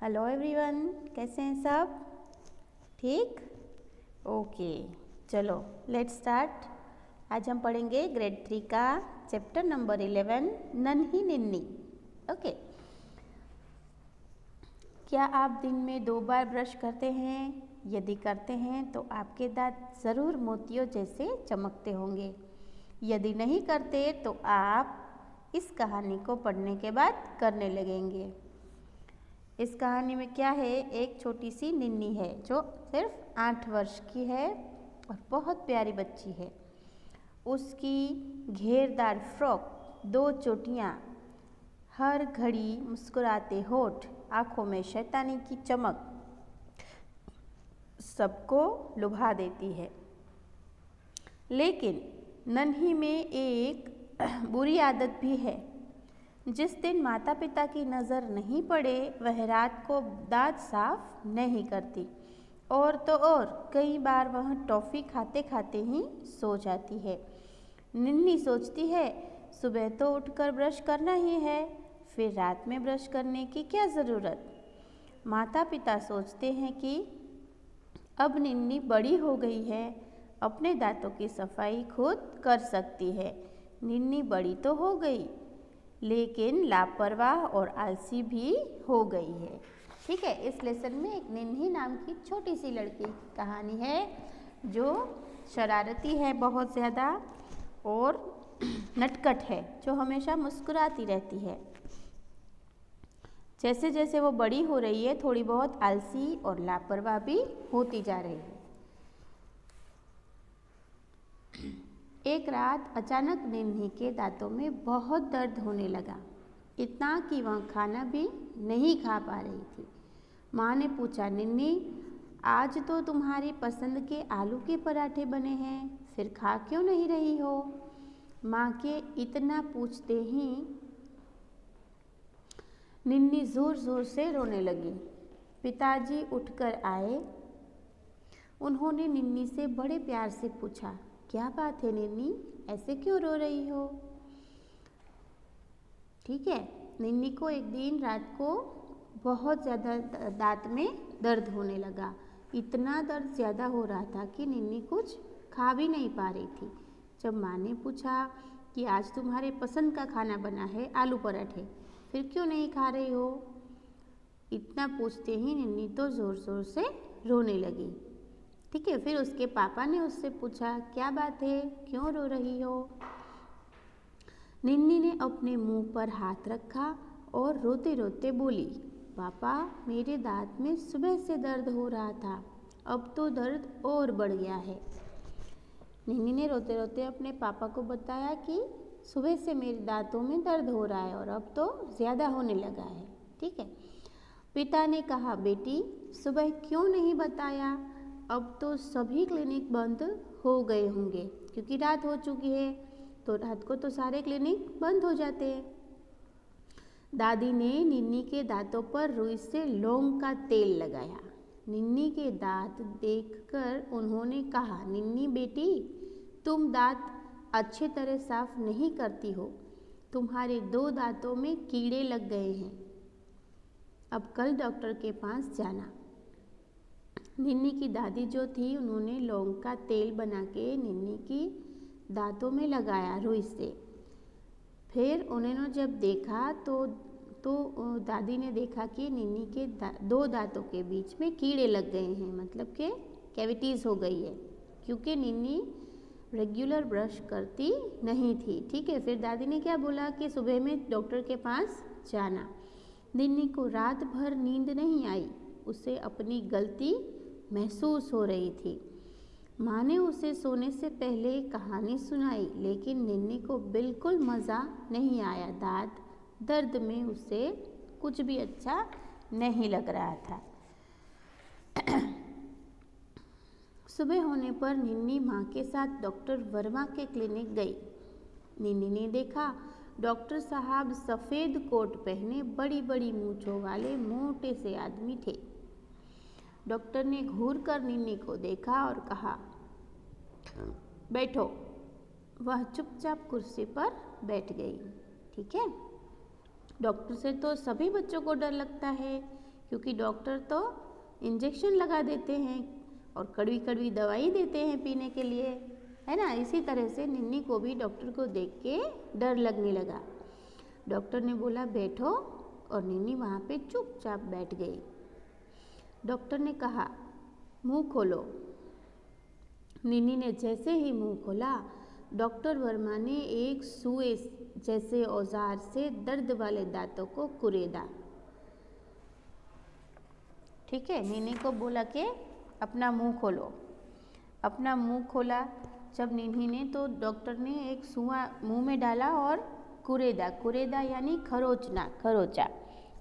Hello everyone, कैसे हैं सब? ठीक? ओके, चलो लेट्स स्टार्ट। आज हम पढ़ेंगे ग्रेड 3 का चैप्टर नंबर 11 नन्ही निन्नी। ओके, क्या आप दिन में 2 बार ब्रश करते हैं? यदि करते हैं तो आपके दांत ज़रूर मोतियों जैसे चमकते होंगे। यदि नहीं करते तो आप इस कहानी को पढ़ने के बाद करने लगेंगे। इस कहानी में क्या है, एक छोटी सी निन्नी है जो सिर्फ 8 वर्ष की है और बहुत प्यारी बच्ची है। उसकी घेरदार फ्रॉक, 2 चोटियाँ, हर घड़ी मुस्कुराते होठ, आँखों में शैतानी की चमक सबको लुभा देती है। लेकिन नन्ही में एक बुरी आदत भी है। जिस दिन माता पिता की नज़र नहीं पड़े वह रात को दांत साफ नहीं करती, और तो और कई बार वह टॉफ़ी खाते खाते ही सो जाती है। निन्नी सोचती है सुबह तो उठकर ब्रश करना ही है, फिर रात में ब्रश करने की क्या ज़रूरत। माता पिता सोचते हैं कि अब निन्नी बड़ी हो गई है, अपने दांतों की सफाई खुद कर सकती है। निन्नी बड़ी तो हो गई लेकिन लापरवाह और आलसी भी हो गई है। ठीक है, इस लेसन में एक निन्ही नाम की छोटी सी लड़की की कहानी है जो शरारती है बहुत ज़्यादा और नटखट है, जो हमेशा मुस्कुराती रहती है। जैसे जैसे वो बड़ी हो रही है थोड़ी बहुत आलसी और लापरवाह भी होती जा रही है। एक रात अचानक निन्ही के दांतों में बहुत दर्द होने लगा, इतना कि वह खाना भी नहीं खा पा रही थी। माँ ने पूछा, निन्नी आज तो तुम्हारी पसंद के आलू के पराठे बने हैं, फिर खा क्यों नहीं रही हो? माँ के इतना पूछते ही निन्नी ज़ोर ज़ोर से रोने लगी। पिताजी उठकर आए। उन्होंने निन्नी से बड़े प्यार से पूछा, क्या बात है निन्नी, ऐसे क्यों रो रही हो? ठीक है, निन्नी को एक दिन रात को बहुत ज़्यादा दांत में दर्द होने लगा। इतना दर्द ज़्यादा हो रहा था कि निन्नी कुछ खा भी नहीं पा रही थी। जब माँ ने पूछा कि आज तुम्हारे पसंद का खाना बना है आलू पराठे, फिर क्यों नहीं खा रही हो? इतना पूछते ही निन्नी तो ज़ोर ज़ोर से रोने लगी। ठीक है, फिर उसके पापा ने उससे पूछा, क्या बात है, क्यों रो रही हो? निन्नी ने अपने मुंह पर हाथ रखा और रोते रोते बोली, पापा मेरे दांत में सुबह से दर्द हो रहा था, अब तो दर्द और बढ़ गया है। निन्नी ने रोते रोते अपने पापा को बताया कि सुबह से मेरे दांतों में दर्द हो रहा है और अब तो ज़्यादा होने लगा है। ठीक है, पिता ने कहा, बेटी सुबह क्यों नहीं बताया? अब तो सभी क्लिनिक बंद हो गए होंगे क्योंकि रात हो चुकी है, तो रात को तो सारे क्लिनिक बंद हो जाते हैं। दादी ने निन्नी के दांतों पर रुई से लौंग का तेल लगाया। निन्नी के दांत देखकर उन्होंने कहा, निन्नी बेटी तुम दांत अच्छे तरह साफ नहीं करती हो, तुम्हारे 2 दांतों में कीड़े लग गए हैं, अब कल डॉक्टर के पास जाना। निन्नी की दादी जो थी उन्होंने लौंग का तेल बना के निन्नी की दांतों में लगाया रुई से। फिर उन्होंने जब देखा तो दादी ने देखा कि निन्नी के 2 दांतों के बीच में कीड़े लग गए हैं, मतलब कि कैविटीज़ हो गई है, क्योंकि निन्नी रेगुलर ब्रश करती नहीं थी। ठीक है, फिर दादी ने क्या बोला कि सुबह में डॉक्टर के पास जाना। निन्नी को रात भर नींद नहीं आई, उसे अपनी गलती महसूस हो रही थी। माँ ने उसे सोने से पहले कहानी सुनाई, लेकिन निन्नी को बिल्कुल मज़ा नहीं आया। दांत दर्द में उसे कुछ भी अच्छा नहीं लग रहा था। सुबह होने पर निन्नी माँ के साथ डॉक्टर वर्मा के क्लिनिक गई। निन्नी ने देखा डॉक्टर साहब सफ़ेद कोट पहने बड़ी बड़ी मूंछों वाले मोटे से आदमी थे। डॉक्टर ने घूरकर निन्नी को देखा और कहा, बैठो। वह चुपचाप कुर्सी पर बैठ गई। ठीक है, डॉक्टर से तो सभी बच्चों को डर लगता है क्योंकि डॉक्टर तो इंजेक्शन लगा देते हैं और कड़वी कड़वी दवाई देते हैं पीने के लिए, है ना। इसी तरह से निन्नी को भी डॉक्टर को देख के डर लगने लगा। डॉक्टर ने बोला बैठो, और निन्नी वहाँ पे चुपचाप बैठ गई। डॉक्टर ने कहा मुंह खोलो। निन्नी ने जैसे ही मुंह खोला, डॉक्टर वर्मा ने एक सुए जैसे औजार से दर्द वाले दांतों को कुरेदा। ठीक है, निन्नी को बोला कि अपना मुंह खोलो। अपना मुंह खोला जब निन्नी ने, तो डॉक्टर ने एक सुआ मुंह में डाला और कुरेदा, कुरेदा यानी खरोचा।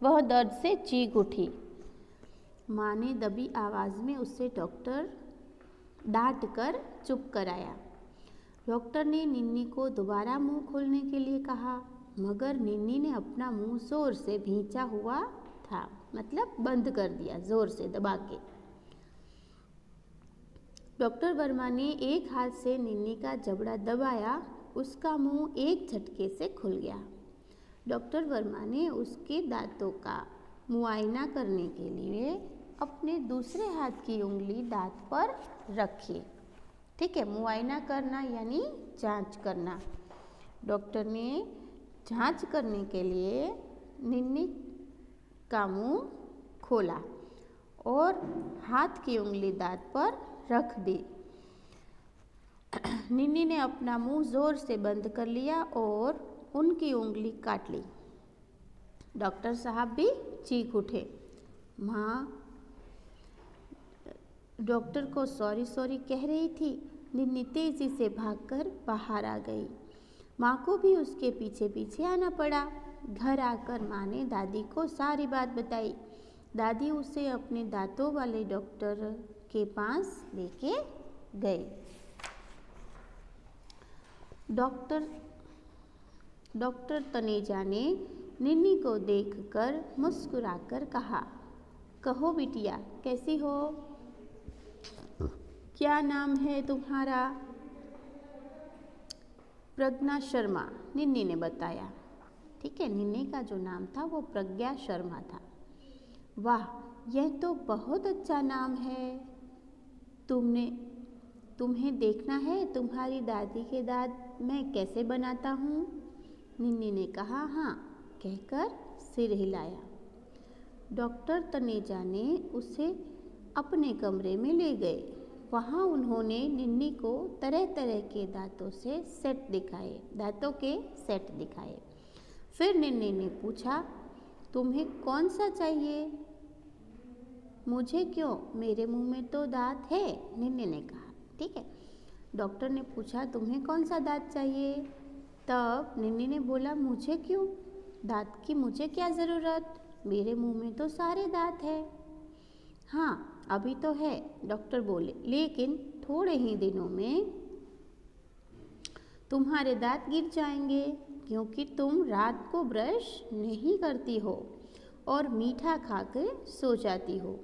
वह दर्द से चीख उठी। माँ ने दबी आवाज़ में उससे डॉक्टर डांट कर चुप कराया। डॉक्टर ने निन्नी को दोबारा मुंह खोलने के लिए कहा, मगर निन्नी ने अपना मुंह जोर से भींचा हुआ था, मतलब बंद कर दिया जोर से दबा के। डॉक्टर वर्मा ने एक हाथ से निन्नी का जबड़ा दबाया, उसका मुंह एक झटके से खुल गया। डॉक्टर वर्मा ने उसके दांतों का मुआयना करने के लिए अपने दूसरे हाथ की उंगली दांत पर रखी। ठीक है, मुआयना करना यानी जांच करना। डॉक्टर ने जांच करने के लिए निन्नी का मुंह खोला और हाथ की उंगली दांत पर रख दी। निन्नी ने अपना मुंह जोर से बंद कर लिया और उनकी उंगली काट ली। डॉक्टर साहब भी चीख उठे। माँ डॉक्टर को सॉरी सॉरी कह रही थी। निन्नी तेजी से भागकर बाहर आ गई। माँ को भी उसके पीछे पीछे आना पड़ा। घर आकर माँ ने दादी को सारी बात बताई। दादी उसे अपने दांतों वाले डॉक्टर के पास लेके गई। डॉक्टर तनेजा ने निन्नी को देखकर मुस्कुराकर कहा, कहो बिटिया कैसी हो, क्या नाम है तुम्हारा? प्रज्ञा शर्मा, निन्नी ने बताया। ठीक है, निन्नी का जो नाम था वो प्रज्ञा शर्मा था। वाह, यह तो बहुत अच्छा नाम है। तुम्हें देखना है तुम्हारी दादी के दांत मैं कैसे बनाता हूँ? निन्नी ने कहा हाँ कहकर सिर हिलाया। डॉक्टर तनेजा ने उसे अपने कमरे में ले गए। वहाँ उन्होंने निन्नी को तरह तरह के दांतों के सेट दिखाए। फिर निन्नी ने पूछा, तुम्हें कौन सा चाहिए? मुझे क्यों, मेरे मुंह में तो दांत है, निन्नी ने कहा। ठीक है, डॉक्टर ने पूछा तुम्हें कौन सा दांत चाहिए? तब निन्नी ने बोला, मुझे क्यों, दांत की मुझे क्या ज़रूरत, मेरे मुंह में तो सारे दांत हैं। हाँ अभी तो है, डॉक्टर बोले, लेकिन थोड़े ही दिनों में तुम्हारे दांत गिर जाएंगे, क्योंकि तुम रात को ब्रश नहीं करती हो और मीठा खाकर सो जाती हो।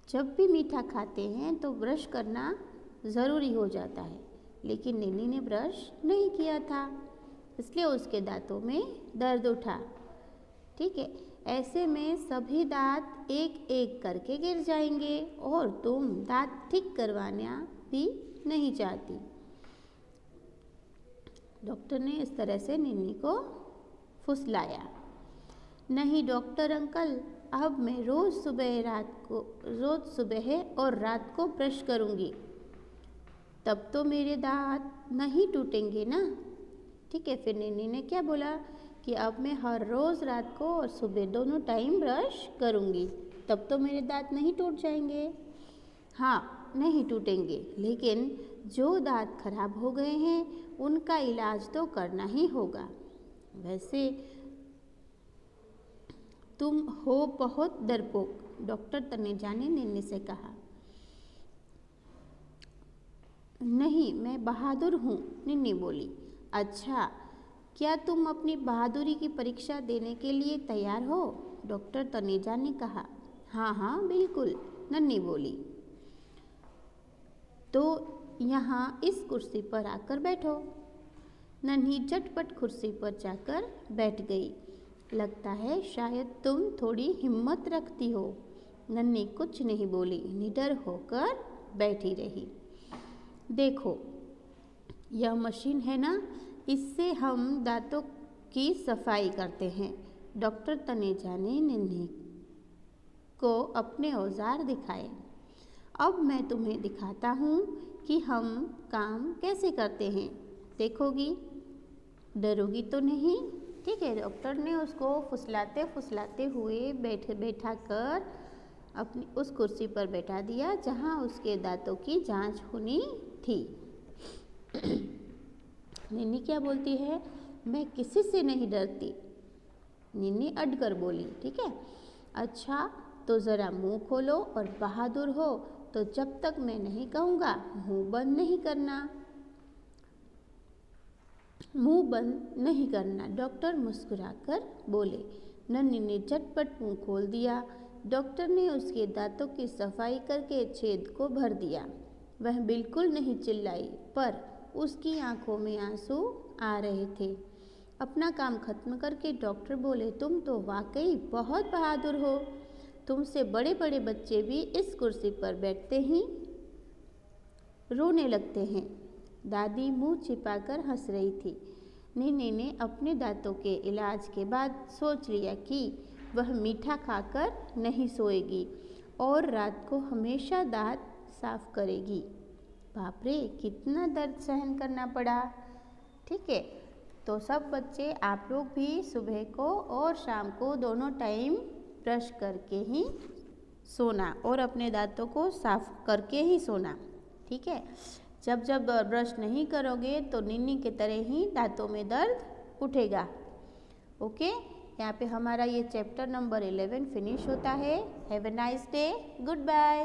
जब भी मीठा खाते हैं तो ब्रश करना ज़रूरी हो जाता है, लेकिन निन्नी ने ब्रश नहीं किया था, इसलिए उसके दांतों में दर्द उठा। ठीक है, ऐसे में सभी दांत एक एक करके गिर जाएंगे और तुम दांत ठीक करवाना भी नहीं चाहती। डॉक्टर ने इस तरह से निन्नी को फुसलाया। नहीं डॉक्टर अंकल, अब मैं रोज़ सुबह और रात को ब्रश करूँगी, तब तो मेरे दांत नहीं टूटेंगे ना। ठीक है, फिर निन्नी ने क्या बोला कि अब मैं हर रोज़ रात को और सुबह दोनों टाइम ब्रश करूँगी, तब तो मेरे दांत नहीं टूट जाएंगे। हाँ नहीं टूटेंगे, लेकिन जो दांत खराब हो गए हैं उनका इलाज तो करना ही होगा। वैसे तुम हो बहुत डरपोक, डॉक्टर तनेजा ने निन्नी से कहा। नहीं मैं बहादुर हूँ, निन्नी बोली। अच्छा, क्या तुम अपनी बहादुरी की परीक्षा देने के लिए तैयार हो? डॉक्टर तनेजा ने कहा। हाँ हाँ बिल्कुल, नन्ही बोली। तो यहाँ इस कुर्सी पर आकर बैठो। नन्ही झटपट कुर्सी पर जाकर बैठ गई। लगता है शायद तुम थोड़ी हिम्मत रखती हो। नन्ही कुछ नहीं बोली, निडर होकर बैठी रही। देखो, यह मशीन है ना, इससे हम दांतों की सफाई करते हैं। डॉक्टर तनेजा ने नन्ही को अपने औजार दिखाए। अब मैं तुम्हें दिखाता हूँ कि हम काम कैसे करते हैं। देखोगी? डरोगी तो नहीं? ठीक है। डॉक्टर ने उसको फुसलाते फुसलाते हुए बैठा कर अपनी उस कुर्सी पर बैठा दिया जहाँ उसके दांतों की जांच होनी थी। नन्ही क्या बोलती है? मैं किसी से नहीं डरती। नन्ही अड़ कर बोली। ठीक है। अच्छा, तो ज़रा मुंह खोलो और बहादुर हो तो जब तक मैं नहीं कहूँगा मुंह बंद नहीं करना। मुंह बंद नहीं करना, डॉक्टर मुस्कुराकर बोले। नन्ही ने झटपट मुंह खोल दिया। डॉक्टर ने उसके दांतों की सफाई करके छेद को भर दिया। वह बिल्कुल नहीं चिल्लाई, पर उसकी आंखों में आंसू आ रहे थे। अपना काम खत्म करके डॉक्टर बोले, तुम तो वाकई बहुत बहादुर हो। तुमसे बड़े बड़े बच्चे भी इस कुर्सी पर बैठते ही रोने लगते हैं। दादी मुंह छिपाकर हंस रही थी। नन्ही ने अपने दांतों के इलाज के बाद सोच लिया कि वह मीठा खाकर नहीं सोएगी और रात को हमेशा दांत साफ करेगी। बाप रे, कितना दर्द सहन करना पड़ा। ठीक है। तो सब बच्चे, आप लोग भी सुबह को और शाम को दोनों टाइम ब्रश करके ही सोना और अपने दांतों को साफ करके ही सोना। ठीक है। जब जब ब्रश नहीं करोगे तो नन्ही की तरह ही दांतों में दर्द उठेगा। ओके। यहाँ पे हमारा ये चैप्टर नंबर 11 फिनिश होता है। Have a nice day. Good bye.